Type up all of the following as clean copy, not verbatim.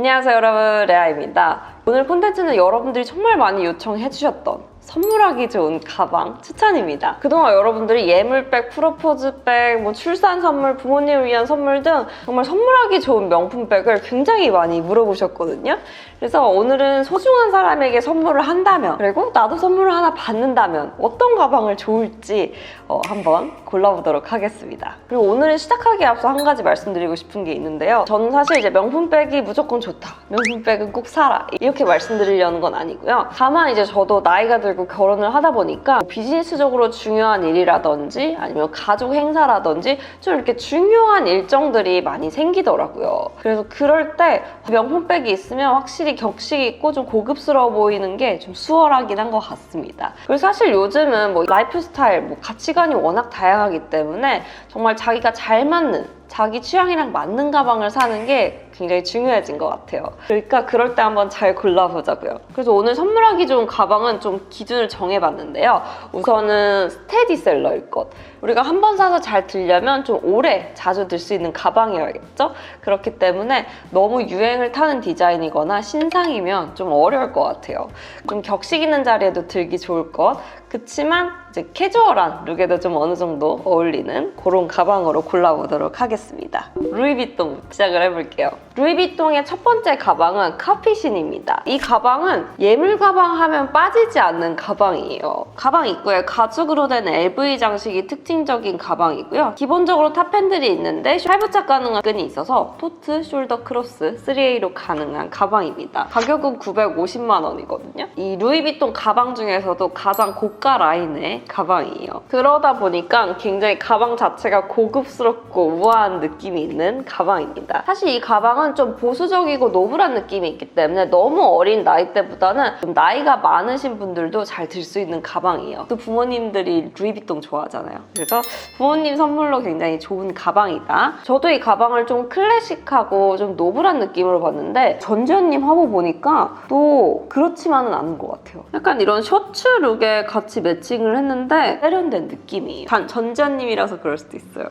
안녕하세요 여러분, 레아입니다. 오늘 콘텐츠는 여러분들이 정말 많이 요청해주셨던 선물하기 좋은 가방 추천입니다. 그동안 여러분들이 예물백, 프로포즈백, 출산 선물, 부모님을 위한 선물 등 정말 선물하기 좋은 명품백을 굉장히 많이 물어보셨거든요. 그래서 오늘은 소중한 사람에게 선물을 한다면, 그리고 나도 선물을 하나 받는다면 어떤 가방을 좋을지 한번 골라보도록 하겠습니다. 그리고 오늘은 시작하기에 앞서 한 가지 말씀드리고 싶은 게 있는데요. 저는 사실 이제 명품백이 무조건 좋다, 명품백은 꼭 사라, 이렇게 말씀드리려는 건 아니고요. 다만 이제 저도 나이가 들고 결혼을 하다 보니까 비즈니스적으로 중요한 일이라든지 아니면 가족 행사라든지 좀 이렇게 중요한 일정들이 많이 생기더라고요. 그래서 그럴 때 명품백이 있으면 확실히 격식 있고 좀 고급스러워 보이는 게 좀 수월하긴 한 것 같습니다. 그리고 사실 요즘은 라이프 스타일, 가치관이 워낙 다양하기 때문에 정말 자기가 잘 맞는, 자기 취향이랑 맞는 가방을 사는 게 굉장히 중요해진 것 같아요. 그러니까 그럴 때 한번 잘 골라보자고요. 그래서 오늘 선물하기 좋은 가방은 좀 기준을 정해봤는데요. 우선은 스테디셀러일 것. 우리가 한 번 사서 잘 들려면 좀 오래 자주 들 수 있는 가방이어야겠죠? 그렇기 때문에 너무 유행을 타는 디자인이거나 신상이면 좀 어려울 것 같아요. 좀 격식 있는 자리에도 들기 좋을 것. 그치만 이제 캐주얼한 룩에도 좀 어느 정도 어울리는 그런 가방으로 골라보도록 하겠습니다. 루이비통 시작을 해볼게요. 루이비통의 첫 번째 가방은 카피신입니다. 이 가방은 예물 가방 하면 빠지지 않는 가방이에요. 가방 입구에 가죽으로 된 LV 장식이 특징적인 가방이고요. 기본적으로 탑핸들이 있는데 살부착 가능한 끈이 있어서 토트, 숄더 크로스, 3A로 가능한 가방입니다. 가격은 950만 원이거든요. 이 루이비통 가방 중에서도 가장 고가 라인의 가방이에요. 그러다 보니까 굉장히 가방 자체가 고급스럽고 우아한 느낌이 있는 가방입니다. 사실 이 가방은 좀 보수적이고 노블한 느낌이 있기 때문에 너무 어린 나이대보다는 좀 나이가 많으신 분들도 잘 들 수 있는 가방이에요. 또 부모님들이 루이비통 좋아하잖아요. 그래서 부모님 선물로 굉장히 좋은 가방이다. 저도 이 가방을 좀 클래식하고 좀 노블한 느낌으로 봤는데 전지현님 화보 보니까 또 그렇지만은 않은 것 같아요. 약간 이런 셔츠 룩에 같이 매칭을 했는데 세련된 느낌이에요. 단 전지현님이라서 그럴 수도 있어요.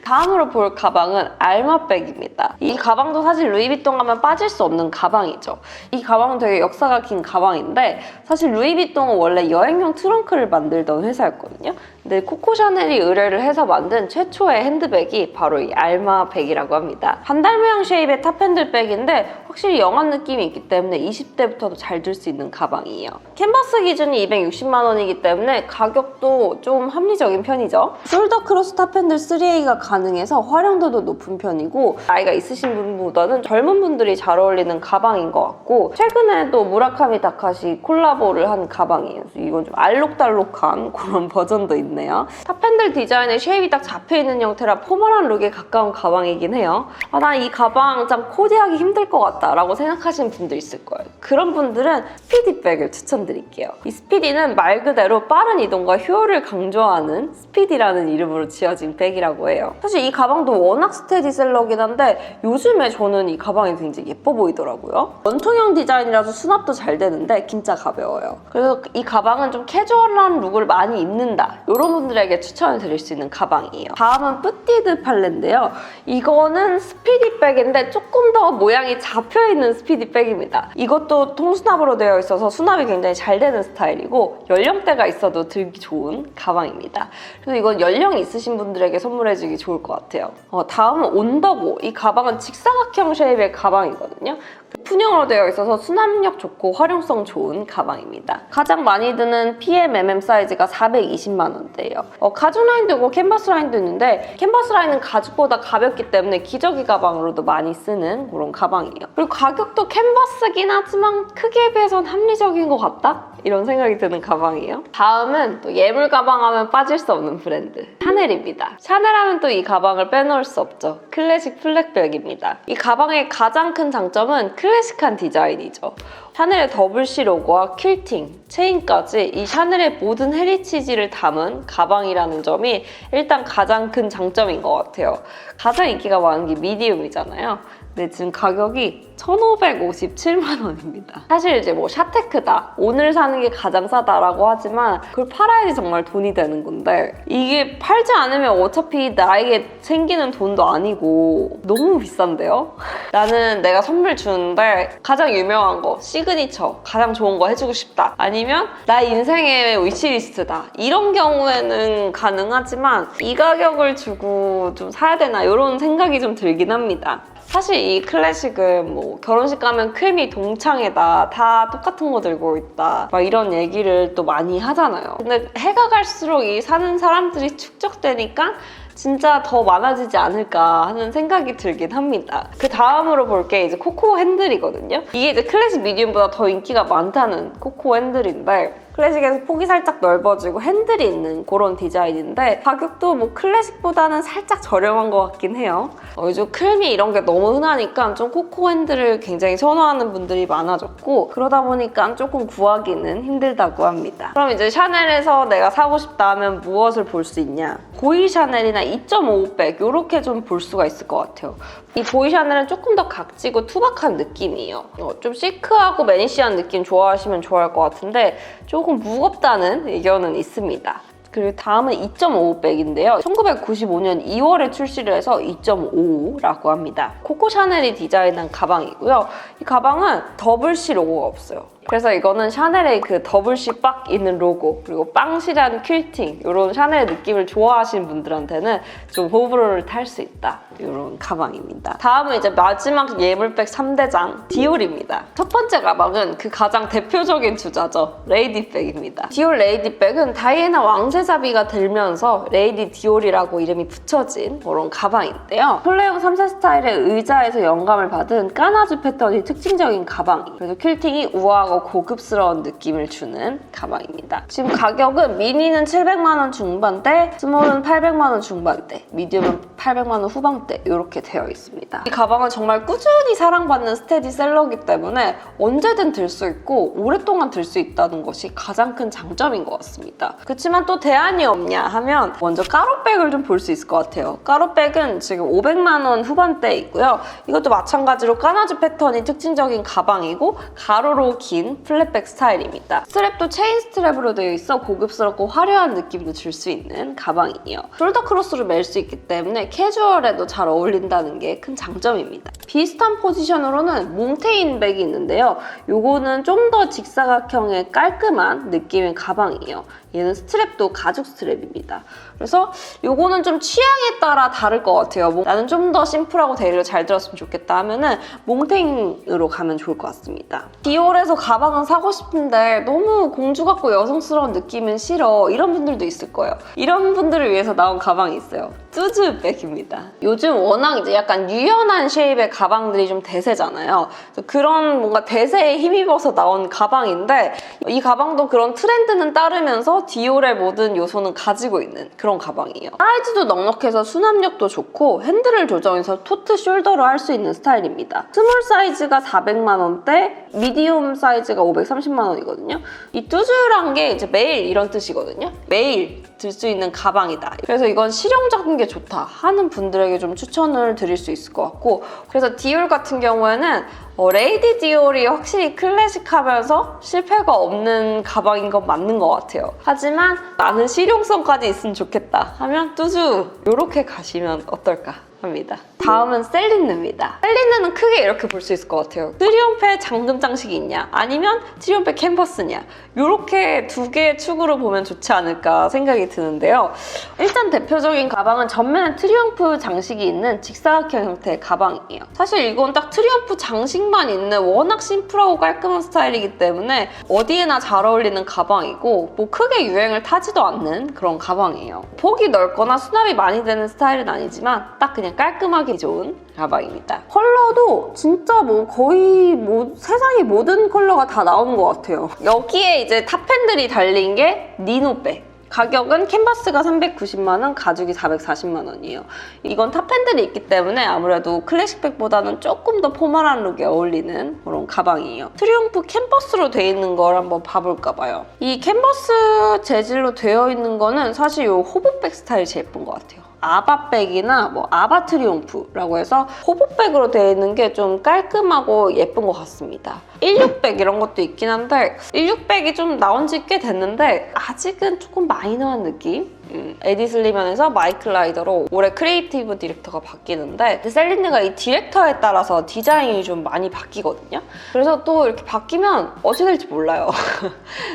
다음으로 볼 가방은 알마백입니다. 이 가방도 사실 루이비통 하면 빠질 수 없는 가방이죠. 이 가방은 되게 역사가 긴 가방인데 사실 루이비통은 원래 여행용 트렁크를 만들던 회사였거든요. 근데 코코 샤넬이 의뢰를 해서 만든 최초의 핸드백이 바로 이 알마백이라고 합니다. 반달 모양 쉐입의 탑핸들백인데 확실히 영한 느낌이 있기 때문에 20대부터도 잘 들 수 있는 가방이에요. 캔버스 기준이 260만 원이기 때문에 가격도 좀 합리적인 편이죠. 숄더 크로스 탑핸들 3A가 가능해서 활용도도 높은 편이고 나이가 있으신 분보다는 젊은 분들이 잘 어울리는 가방인 것 같고 최근에도 무라카미 다카시 콜라보를 한 가방이에요. 이건 좀 알록달록한 그런 버전도 있네요. 탑핸들 디자인에 쉐입이 딱 잡혀있는 형태라 포멀한 룩에 가까운 가방이긴 해요. 난 이 가방 참 코디하기 힘들 것 같다 라고 생각하시는 분들 있을 거예요. 그런 분들은 스피디백을 추천드릴게요. 이 스피디는 말 그대로 빠른 이동과 효율을 강조하는 스피디라는 이름으로 지어진 백이라고 해요. 사실 이 가방도 워낙 스테디셀러긴 한데 요즘에 저는 이 가방이 굉장히 예뻐 보이더라고요. 원통형 디자인이라서 수납도 잘 되는데 진짜 가벼워요. 그래서 이 가방은 좀 캐주얼한 룩을 많이 입는다, 이런 분들에게 추천을 드릴 수 있는 가방이에요. 다음은 뿌띠드 팔레인데요. 이거는 스피디백인데 조금 더 모양이 잡혀있는 스피디백입니다. 이것도 통수납으로 되어 있어서 수납이 굉장히 잘 되는 스타일이고 연령대가 있어도 들기 좋은 가방입니다. 그래서 이건 연령이 있으신 분들에게 선물해주기 좋을 것 같아요. 다음은 온더고. 이 가방은 직사각형 쉐입의 가방이거든요. 오픈형으로 되어 있어서 수납력 좋고 활용성 좋은 가방입니다. 가장 많이 드는 PMMM 사이즈가 420만 원대예요. 가죽 라인도 있고 캔버스 라인도 있는데 캔버스 라인은 가죽보다 가볍기 때문에 기저귀 가방으로도 많이 쓰는 그런 가방이에요. 그리고 가격도 캔버스긴 하지만 크기에 비해선 합리적인 것 같다? 이런 생각이 드는 가방이에요. 다음은 또 예물 가방 하면 빠질 수 없는 브랜드 샤넬입니다. 샤넬 하면 또 이 가방을 빼놓을 수 없죠. 클래식 플랫백입니다. 이 가방의 가장 큰 장점은 클래식한 디자인이죠. 샤넬의 더블 C 로고와 퀼팅, 체인까지 이 샤넬의 모든 헤리티지를 담은 가방이라는 점이 일단 가장 큰 장점인 것 같아요. 가장 인기가 많은 게 미디움이잖아요. 근데 지금 가격이 1,557만 원입니다. 사실 이제 뭐 샤테크다, 오늘 사는 게 가장 싸다라고 하지만 그걸 팔아야지 정말 돈이 되는 건데 이게 팔지 않으면 어차피 나에게 생기는 돈도 아니고 너무 비싼데요? 나는 내가 선물 주는데 가장 유명한 거, 시그니처, 가장 좋은 거 해주고 싶다. 아니면 나 인생의 위시리스트다. 이런 경우에는 가능하지만 이 가격을 주고 좀 사야 되나 이런 생각이 좀 들긴 합니다. 사실 이 클래식은 뭐 결혼식 가면 크림이 동창회다, 다 똑같은 거 들고 있다, 막 이런 얘기를 또 많이 하잖아요. 근데 해가 갈수록 이 사는 사람들이 축적되니까 진짜 더 많아지지 않을까 하는 생각이 들긴 합니다. 그 다음으로 볼 게 이제 코코 핸들이거든요. 이게 이제 클래식 미디움보다 더 인기가 많다는 코코 핸들인데 클래식에서 폭이 살짝 넓어지고 핸들이 있는 그런 디자인인데 가격도 뭐 클래식보다는 살짝 저렴한 것 같긴 해요. 요즘 클미 이런 게 너무 흔하니까 좀 코코 핸들을 굉장히 선호하는 분들이 많아졌고 그러다 보니까 조금 구하기는 힘들다고 합니다. 그럼 이제 샤넬에서 내가 사고 싶다 하면 무엇을 볼 수 있냐? 보이 샤넬이나 2.5백 이렇게 좀 볼 수가 있을 것 같아요. 이 보이 샤넬은 조금 더 각지고 투박한 느낌이에요. 좀 시크하고 매니시한 느낌 좋아하시면 좋아할 것 같은데 조금 무겁다는 의견은 있습니다. 그리고 다음은 2.5백인데요. 1995년 2월에 출시를 해서 2.5라고 합니다. 코코 샤넬이 디자인한 가방이고요. 이 가방은 더블 C 로고가 없어요. 그래서 이거는 샤넬의 그 더블 C 빡 있는 로고 그리고 빵실한 퀼팅 이런 샤넬 느낌을 좋아하시는 분들한테는 좀 호불호를 탈 수 있다. 이런 가방입니다. 다음은 이제 마지막 예물백 3대장 디올입니다. 첫 번째 가방은 그 가장 대표적인 주자죠. 레이디백입니다. 디올 레이디백은 다이애나 왕세자비가 들면서 레이디 디올이라고 이름이 붙여진 그런 가방인데요. 폴레옹 3세 스타일의 의자에서 영감을 받은 까나주 패턴이 특징적인 가방이 그래서 퀼팅이 우아하고 고급스러운 느낌을 주는 가방입니다. 지금 가격은 미니는 700만 원 중반대, 스몰은 800만 원 중반대, 미디움은 800만 원 후반대 이렇게 되어 있습니다. 이 가방은 정말 꾸준히 사랑받는 스테디셀러이기 때문에 언제든 들 수 있고 오랫동안 들 수 있다는 것이 가장 큰 장점인 것 같습니다. 그렇지만 또 대안이 없냐 하면 먼저 까로백을 좀 볼 수 있을 것 같아요. 까로백은 지금 500만 원 후반대이고요. 이것도 마찬가지로 까나주 패턴이 특징적인 가방이고 가로로 긴 플랫백 스타일입니다. 스트랩도 체인 스트랩으로 되어 있어 고급스럽고 화려한 느낌도 줄 수 있는 가방이에요. 숄더 크로스로 멜 수 있기 때문에 캐주얼에도 잘 어울린다는 게 큰 장점입니다. 비슷한 포지션으로는 몽테인 백이 있는데요. 요거는 좀 더 직사각형의 깔끔한 느낌의 가방이에요. 얘는 스트랩도 가죽 스트랩입니다. 그래서 요거는 좀 취향에 따라 다를 것 같아요. 나는 좀 더 심플하고 데일리로 잘 들었으면 좋겠다 하면은 몽테인으로 가면 좋을 것 같습니다. 디올에서 가방은 사고 싶은데 너무 공주 같고 여성스러운 느낌은 싫어 이런 분들도 있을 거예요. 이런 분들을 위해서 나온 가방이 있어요. 뚜즈백입니다. 요즘 워낙 이제 약간 유연한 쉐입의 가방들이 좀 대세잖아요. 그런 뭔가 대세에 힘입어서 나온 가방인데 이 가방도 그런 트렌드는 따르면서 디올의 모든 요소는 가지고 있는 그런 가방이에요. 사이즈도 넉넉해서 수납력도 좋고 핸들을 조정해서 토트 숄더로 할 수 있는 스타일입니다. 스몰 사이즈가 400만 원대, 미디움 사이즈가 530만 원이거든요. 이 뚜즈란 게 이제 매일 이런 뜻이거든요. 매일 들 수 있는 가방이다. 그래서 이건 실용적인 게 좋다 하는 분들에게 좀 추천을 드릴 수 있을 것 같고 그래서 디올 같은 경우에는 레이디 디올이 확실히 클래식하면서 실패가 없는 가방인 건 맞는 것 같아요. 하지만 나는 실용성까지 있으면 좋겠다 하면 뚜즈 이렇게 가시면 어떨까 합니다. 다음은 셀린느입니다. 셀린느는 크게 이렇게 볼 수 있을 것 같아요. 트리움페 잠금 장식이 있냐 아니면 트리움페 캔버스냐 이렇게 두 개의 축으로 보면 좋지 않을까 생각이 드는데요. 일단 대표적인 가방은 전면에 트리움프 장식이 있는 직사각형 형태의 가방이에요. 사실 이건 딱 트리움프 장식만 있는 워낙 심플하고 깔끔한 스타일이기 때문에 어디에나 잘 어울리는 가방이고 뭐 크게 유행을 타지도 않는 그런 가방이에요. 폭이 넓거나 수납이 많이 되는 스타일은 아니지만 딱 그냥 깔끔하게 좋은 가방입니다. 컬러도 진짜 뭐 거의 뭐 세상의 모든 컬러가 다 나오는 것 같아요. 여기에 이제 탑핸들이 달린 게 니노백. 가격은 캔버스가 390만 원, 가죽이 440만 원이에요. 이건 탑핸들이 있기 때문에 아무래도 클래식백보다는 조금 더 포멀한 룩에 어울리는 그런 가방이에요. 트리움프 캔버스로 되어 있는 걸 한번 봐볼까 봐요. 이 캔버스 재질로 되어 있는 거는 사실 이 호보백 스타일이 제일 예쁜 것 같아요. 아바백이나 뭐 아바트리움프라고 해서 호보백으로 되어 있는 게 좀 깔끔하고 예쁜 것 같습니다. 16백 이런 것도 있긴 한데 16백이 좀 나온 지 꽤 됐는데 아직은 조금 마이너한 느낌? 에디슬리면에서 마이클 라이더로 올해 크리에이티브 디렉터가 바뀌는데 셀린느가 이 디렉터에 따라서 디자인이 좀 많이 바뀌거든요. 그래서 또 이렇게 바뀌면 어떻게 될지 몰라요.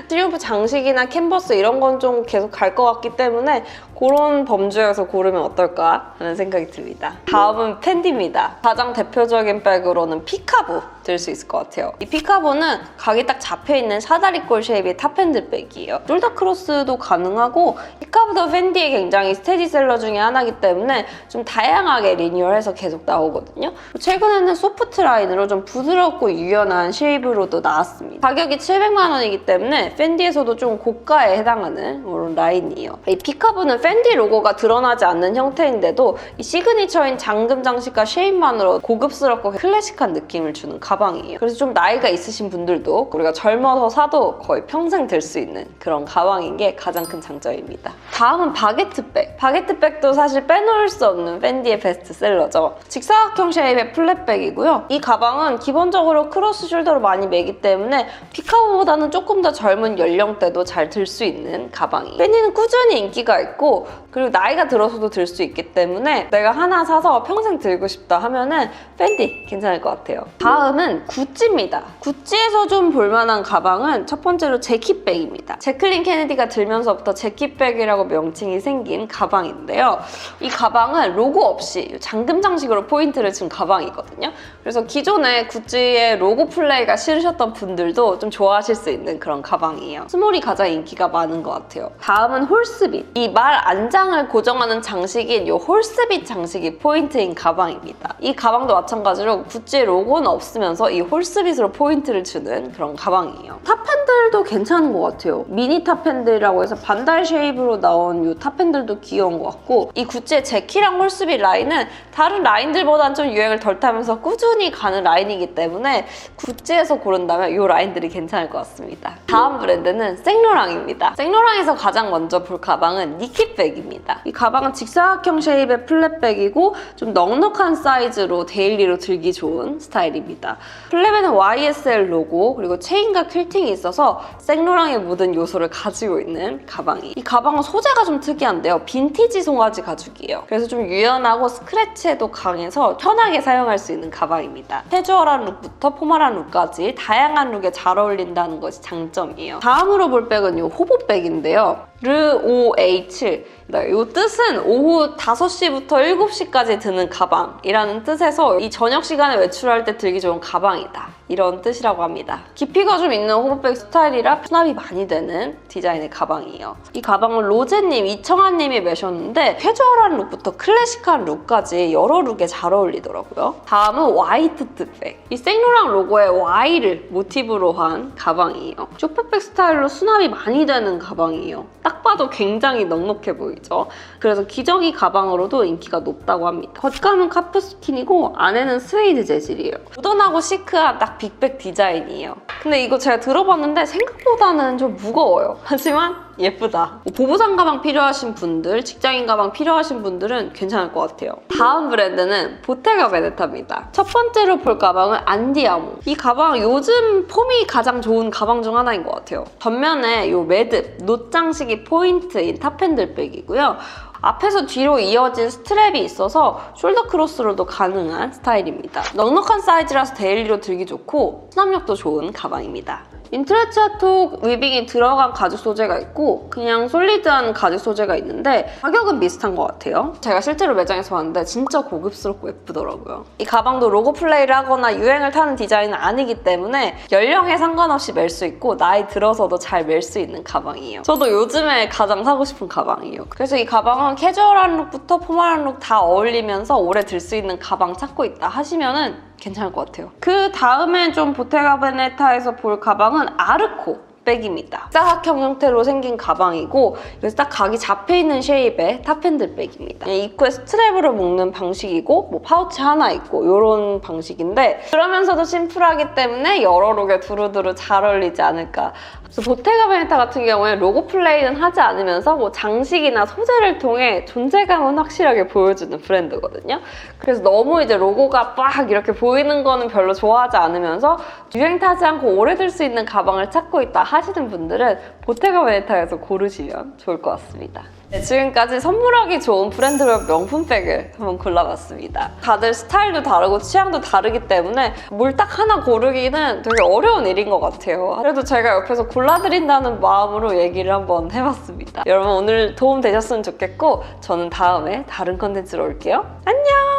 트리움프 장식이나 캔버스 이런 건 좀 계속 갈 것 같기 때문에 그런 범주에서 고르면 어떨까 하는 생각이 듭니다. 다음은 펜디입니다. 가장 대표적인 백으로는 피카보 들 수 있을 것 같아요. 이 피카보는 각이 딱 잡혀있는 사다리꼴 쉐입의 탑핸드 백이에요. 숄더 크로스도 가능하고 피카보도 펜디의 굉장히 스테디셀러 중에 하나이기 때문에 좀 다양하게 리뉴얼해서 계속 나오거든요. 최근에는 소프트 라인으로 좀 부드럽고 유연한 쉐입으로도 나왔습니다. 가격이 700만 원이기 때문에 펜디에서도 좀 고가에 해당하는 그런 라인이에요. 이 피카보는 펜디 로고가 드러나지 않는 형태인데도 이 시그니처인 잠금 장식과 쉐입만으로 고급스럽고 클래식한 느낌을 주는 가방이에요. 그래서 좀 나이가 있으신 분들도 우리가 젊어서 사도 거의 평생 들 수 있는 그런 가방인 게 가장 큰 장점입니다. 다음은 바게트백. 바게트백도 사실 빼놓을 수 없는 펜디의 베스트셀러죠. 직사각형 쉐입의 플랫백이고요. 이 가방은 기본적으로 크로스 숄더로 많이 매기 때문에 피카보보다는 조금 더 젊은 연령대도 잘 들 수 있는 가방이에요. 펜디는 꾸준히 인기가 있고 그리고 나이가 들어서도 들 수 있기 때문에 내가 하나 사서 평생 들고 싶다 하면은 펜디 괜찮을 것 같아요. 다음은 구찌입니다. 구찌에서 좀 볼만한 가방은 첫 번째로 재킷백입니다. 제클린 케네디가 들면서부터 재킷백이라고 명칭이 생긴 가방인데요. 이 가방은 로고 없이 잠금 장식으로 포인트를 준 가방이거든요. 그래서 기존에 구찌의 로고 플레이가 싫으셨던 분들도 좀 좋아하실 수 있는 그런 가방이에요. 스몰이 가장 인기가 많은 것 같아요. 다음은 홀스빗. 이 말 안장을 고정하는 장식인 이 홀스빗 장식이 포인트인 가방입니다. 이 가방도 마찬가지로 구찌의 로고는 없으면서 이 홀스빗으로 포인트를 주는 그런 가방이에요. 탑핸들도 괜찮은 것 같아요. 미니 탑핸들이라고 해서 반달 쉐입으로 나온 이 탑핸들도 귀여운 것 같고 이 구찌의 재키랑 홀스빗 라인은 다른 라인들보다는 좀 유행을 덜 타면서 꾸준히 가는 라인이기 때문에 구찌에서 고른다면 이 라인들이 괜찮을 것 같습니다. 다음 브랜드는 생로랑입니다. 생로랑에서 가장 먼저 볼 가방은 니키백입니다. 이 가방은 직사각형 쉐입의 플랫백이고 좀 넉넉한 사이즈로 데일리로 들기 좋은 스타일입니다. 플랩에는 YSL 로고 그리고 체인과 퀼팅이 있어서 생로랑의 모든 요소를 가지고 있는 가방이. 이 가방은 소재가 좀 특이한데요. 빈티지 송아지 가죽이에요. 그래서 좀 유연하고 스크래치에도 강해서 편하게 사용할 수 있는 가방입니다. 캐주얼한 룩부터 포멀한 룩까지 다양한 룩에 잘 어울린다는 것이 장점이에요. 다음으로 볼 백은 이 호보백인데요. 르오에이츠. 이 뜻은 오후 5시부터 7시까지 드는 가방이라는 뜻에서 이 저녁 시간에 외출할 때 들기 좋은 가방이다. 이런 뜻이라고 합니다. 깊이가 좀 있는 호보백 스타일이라 수납이 많이 되는 디자인의 가방이에요. 이 가방은 로제님, 이청아님이 매셨는데 캐주얼한 룩부터 클래식한 룩까지 여러 룩에 잘 어울리더라고요. 다음은 와이트백. 이 생로랑 로고의 Y를 모티브로 한 가방이에요. 쇼퍼백 스타일로 수납이 많이 되는 가방이에요. 딱 봐도 굉장히 넉넉해 보이죠? 그래서 기저귀 가방으로도 인기가 높다고 합니다. 겉감은 카프스킨이고 안에는 스웨이드 재질이에요. 모던하고 시크한 딱 빅백 디자인이에요. 근데 이거 제가 들어봤는데 생각보다는 좀 무거워요. 하지만 예쁘다. 보부상 가방 필요하신 분들, 직장인 가방 필요하신 분들은 괜찮을 것 같아요. 다음 브랜드는 보테가 베네타입니다. 첫 번째로 볼 가방은 안디아모. 이 가방 요즘 폼이 가장 좋은 가방 중 하나인 것 같아요. 전면에 이 매듭, 놋 장식이 포인트인 탑핸들백이고요. 앞에서 뒤로 이어진 스트랩이 있어서 숄더 크로스로도 가능한 스타일입니다. 넉넉한 사이즈라서 데일리로 들기 좋고 수납력도 좋은 가방입니다. 인트레치아톡 위빙이 들어간 가죽 소재가 있고 그냥 솔리드한 가죽 소재가 있는데 가격은 비슷한 것 같아요. 제가 실제로 매장에서 봤는데 진짜 고급스럽고 예쁘더라고요. 이 가방도 로고 플레이를 하거나 유행을 타는 디자인은 아니기 때문에 연령에 상관없이 멜 수 있고 나이 들어서도 잘 멜 수 있는 가방이에요. 저도 요즘에 가장 사고 싶은 가방이에요. 그래서 이 가방은 캐주얼한 룩부터 포멀한 룩 다 어울리면서 오래 들 수 있는 가방 찾고 있다 하시면은 괜찮을 것 같아요. 그 다음에 좀 보테가 베네타에서 볼 가방은 아르코 백입니다. 사각형 형태로 생긴 가방이고 여기서 딱 각이 잡혀있는 쉐입의 탑핸들 백입니다. 입구에 스트랩으로 묶는 방식이고 뭐 파우치 하나 있고 이런 방식인데 그러면서도 심플하기 때문에 여러 룩에 두루두루 잘 어울리지 않을까 그래서 보테가 베네타 같은 경우에 로고 플레이는 하지 않으면서 뭐 장식이나 소재를 통해 존재감은 확실하게 보여주는 브랜드거든요. 그래서 너무 이제 로고가 빡 이렇게 보이는 거는 별로 좋아하지 않으면서 유행 타지 않고 오래 들 수 있는 가방을 찾고 있다 하시는 분들은 보테가 베네타에서 고르시면 좋을 것 같습니다. 네, 지금까지 선물하기 좋은 브랜드별 명품백을 한번 골라봤습니다. 다들 스타일도 다르고 취향도 다르기 때문에 뭘 딱 하나 고르기는 되게 어려운 일인 것 같아요. 그래도 제가 옆에서 골라드린다는 마음으로 얘기를 한번 해봤습니다. 여러분 오늘 도움 되셨으면 좋겠고 저는 다음에 다른 컨텐츠로 올게요. 안녕!